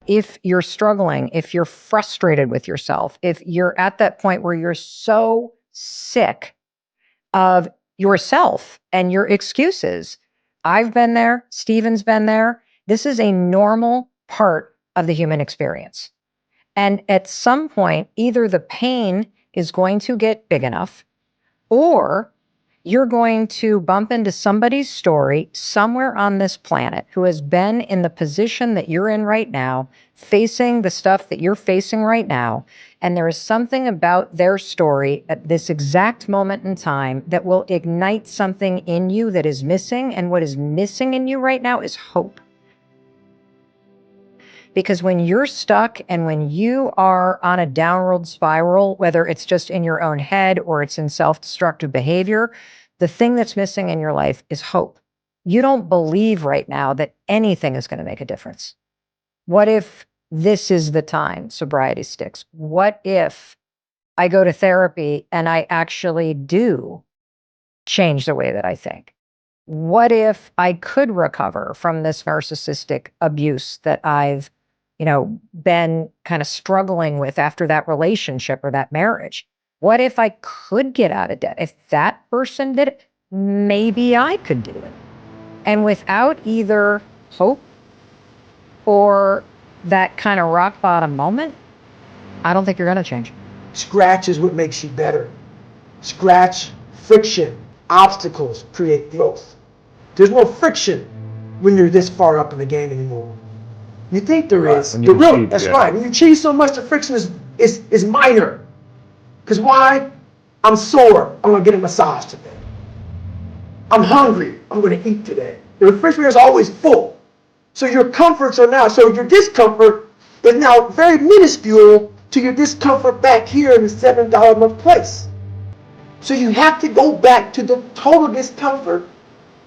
If you're struggling, if you're frustrated with yourself, if you're at that point where you're so sick of yourself and your excuses, I've been there, Stephen's been there. This is a normal part of the human experience. And at some point, either the pain is going to get big enough, or you're going to bump into somebody's story somewhere on this planet who has been in the position that you're in right now, facing the stuff that you're facing right now. And there is something about their story at this exact moment in time that will ignite something in you that is missing. And what is missing in you right now is hope. Because when you're stuck and when you are on a downward spiral, whether it's just in your own head or it's in self-destructive behavior, the thing that's missing in your life is hope. You don't believe right now that anything is going to make a difference. What if this is the time sobriety sticks? What if I go to therapy and I actually do change the way that I think? What if I could recover from this narcissistic abuse that I've been kind of struggling with after that relationship or that marriage? What if I could get out of debt? If that person did it, maybe I could do it. And without either hope or that kind of rock bottom moment, I don't think you're going to change. Scratch is what makes you better. Scratch, friction, obstacles create growth. There's no friction when you're this far up in the game anymore. You think there is. That's right. When you achieve so much, the friction is minor. Because why? I'm sore. I'm going to get a massage today. I'm hungry. I'm going to eat today. The refrigerator is always full. So your comforts are now, so your discomfort is now very minuscule to your discomfort back here in the $7 a month place. So you have to go back to the total discomfort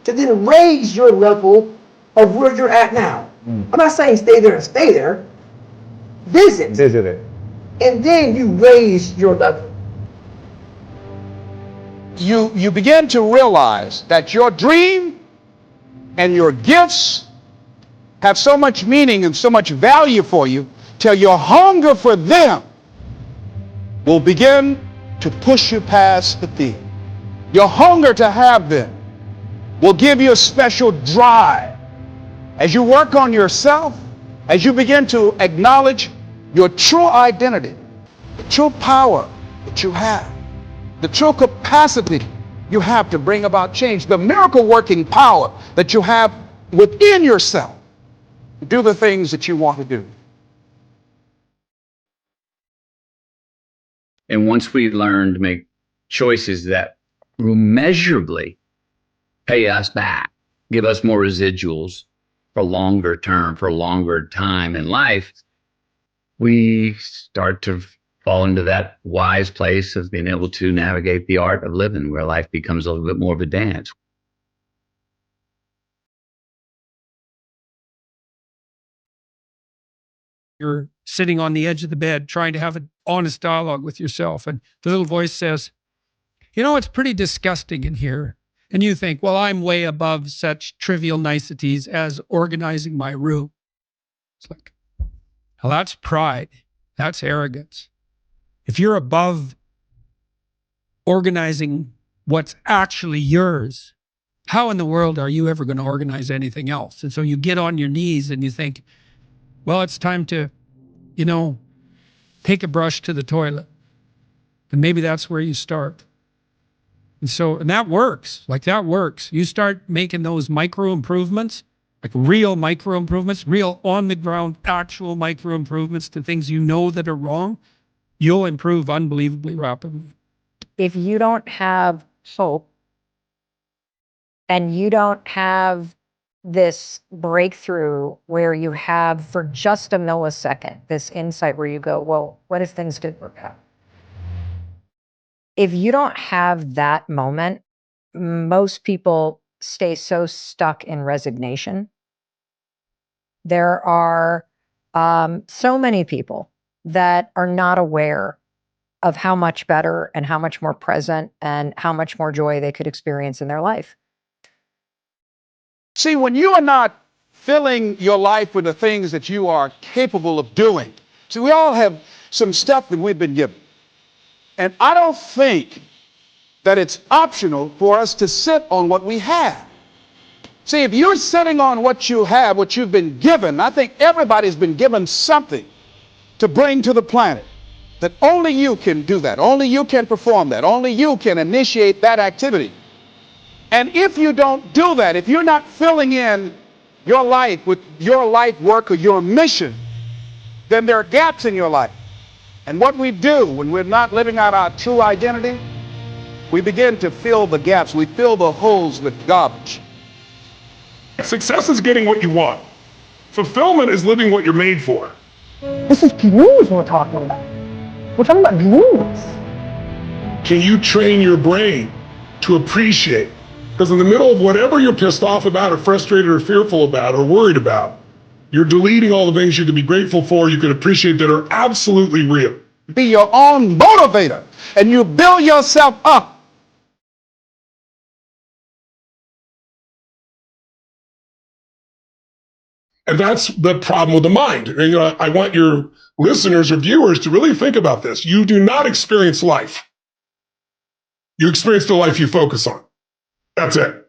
to then raise your level of where you're at now. I'm not saying stay there and stay there. Visit it. And then you raise your level. You begin to realize that your dream and your gifts have so much meaning and so much value for you till your hunger for them will begin to push you past the fear. Your hunger to have them will give you a special drive. As you work on yourself, as you begin to acknowledge your true identity, the true power that you have, the true capacity you have to bring about change, the miracle working power that you have within yourself to do the things that you want to do. And once we learn to make choices that will measurably pay us back, give us more residuals for longer term, for longer time in life, we start to fall into that wise place of being able to navigate the art of living, where life becomes a little bit more of a dance. You're sitting on the edge of the bed trying to have an honest dialogue with yourself, and the little voice says, it's pretty disgusting in here. And you think, well, I'm way above such trivial niceties as organizing my room. It's like, well, that's pride. That's arrogance. If you're above organizing what's actually yours, how in the world are you ever going to organize anything else? And so you get on your knees and you think, well, it's time to, take a brush to the toilet. And maybe that's where you start. And that works. That works. You start making those micro improvements, like real micro improvements, real on the ground, actual micro improvements to things that are wrong, you'll improve unbelievably rapidly. If you don't have hope and you don't have this breakthrough where you have for just a millisecond, this insight where you go, well, what if things did work out? If you don't have that moment, most people stay so stuck in resignation. There are so many people that are not aware of how much better and how much more present and how much more joy they could experience in their life. See, when you are not filling your life with the things that you are capable of doing. See, we all have some stuff that we've been given. And I don't think that it's optional for us to sit on what we have. See, if you're sitting on what you have, what you've been given, I think everybody's been given something to bring to the planet. That only you can do that. Only you can perform that. Only you can initiate that activity. And if you don't do that, if you're not filling in your life with your life work or your mission, then there are gaps in your life. And what we do when we're not living out our true identity, we begin to fill the gaps. We fill the holes with garbage. Success is getting what you want. Fulfillment is living what you're made for. This is dreams we're talking about. We're talking about dreams. Can you train your brain to appreciate? Because in the middle of whatever you're pissed off about or frustrated or fearful about or worried about, you're deleting all the things you can be grateful for, you can appreciate that are absolutely real. Be your own motivator, and you build yourself up. And that's the problem with the mind. And, I want your listeners or viewers to really think about this. You do not experience life. You experience the life you focus on. That's it.